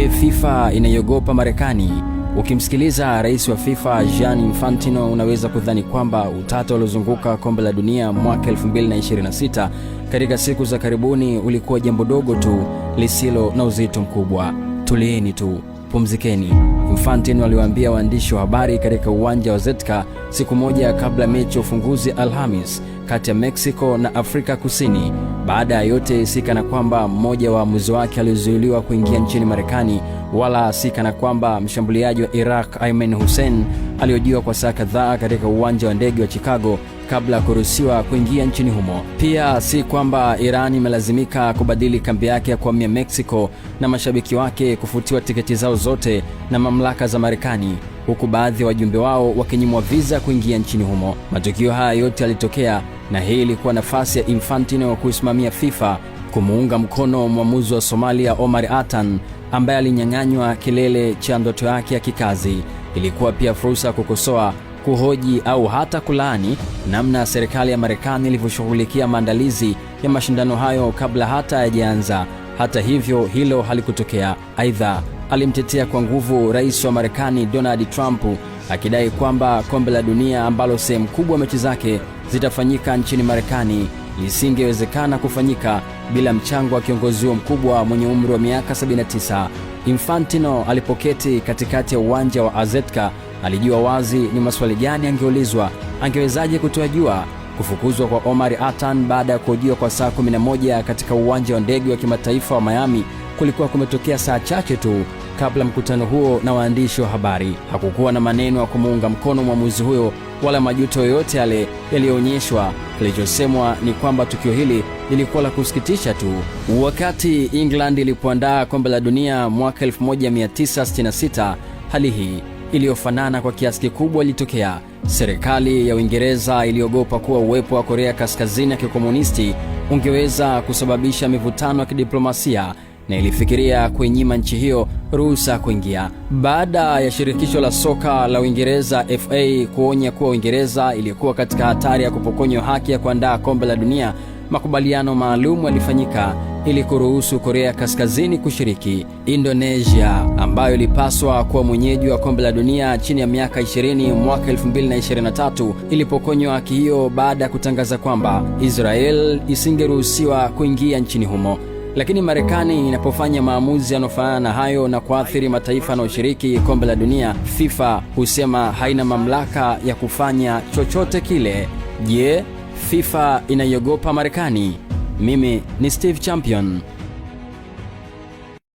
Je, FIFA inaiogopa Marekani? Ukimsikiliza rais wa FIFA Gianni Infantino unaweza kudhani kwamba utata uliozunguka kombe la dunia mwaka 2026 katika siku za karibuni ulikuwa jambo dogo tu lisilo na uzito mkubwa. Tulieni tu, pumzikeni, Infantino aliwaambia waandishi wa habari katika uwanja wa Zetka siku moja kabla mechi ya ufunguzi Alhamis kati ya Mexico na Afrika Kusini. Baada ya yote, si kana kwamba mmoja wa waamuzi wake alizuiliwa kuingia nchini Marekani, wala si kana kwamba mshambuliaji wa Iraq Ayman Hussein aliojiwa kwa saa kadhaa katika uwanja wa ndege wa Chicago kabla kuruhusiwa kuingia nchini humo. Pia si kwamba Iran imelazimika kubadili kambi yake ya kuhamia Mexico na mashabiki wake kufutiwa tiketi zao zote na mamlaka za Marekani, huku baadhi ya wajumbe wao wakinyimwa visa kuingia nchini humo. Matukio haya yote yalitokea, na hii ilikuwa nafasi ya Infantino kuisimamia FIFA kumuunga mkono mwamuzi wa Somalia Omar Atan ambaye alinyang'anywa kilele cha ndoto yake ya kikazi. Ilikuwa pia fursa kukosoa, kuhoji au hata kulaani namna serikali ya Marekani ilivyoshughulikia maandalizi ya mashindano hayo kabla hata hayajaanza. Hata hivyo, hilo halikutokea. Aidha, alimtetea kwa nguvu rais wa Marekani Donald Trump, akidai kwamba kombe la dunia ambalo sehemu kubwa mechi zake zitafanyika nchini Marekani lisingewezekana kufanyika bila mchango wa kiongozi mkubwa mwenye umri wa miaka 79. Infantino alipoketi katikati ya uwanja wa Zetka alijua wazi ni maswali gani angeulizwa. Angewezaje kutojua kufukuzwa kwa Omar Atan baada ya kuhojiwa kwa saa 11 katika uwanja wa ndege wa kimataifa wa Miami kulikuwa kumetokea saa chache tu kabla mkutano huo na waandishi wa habari. Hakukuwa na maneno ya kumuunga mkono mwamuzi huyo wala majuto yoyote yale yaliyoonyeshwa. Kilichosemwa ni kwamba tukio hili lilikuwa la kusikitisha tu. Wakati England ilipoandaa kombe la dunia mwaka 1966, hali hii iliyofanana kwa kiasi kikubwa ilitokea. Serikali ya Uingereza iliogopa kuwa uwepo wa Korea Kaskazini ya kikomunisti ungeweza kusababisha mivutano ya kidiplomasia na ilifikiria kuinyima nchi hiyo ruhusa kuingia. Baada ya shirikisho la soka la Uingereza FA kuonya kuwa Uingereza ilikuwa katika hatari ya kupokonywa haki ya kuandaa kombe la dunia, makubaliano maalum yalifanyika ili kuruhusu Korea Kaskazini kushiriki. Indonesia, ambayo ilipaswa kuwa mwenyeji wa kombe la dunia chini ya miaka 20 mwaka 2023, ilipokonywa haki hiyo baada ya kutangaza kwamba Israel isingeruhusiwa kuingia nchini humo. Lakini Marekani inapofanya maamuzi yanofanana na hayo na kuathiri mataifa yanayoshiriki kombe la dunia, FIFA husema haina mamlaka ya kufanya chochote kile. Je, FIFA inaiogopa Marekani? Mimi ni Steve Champion.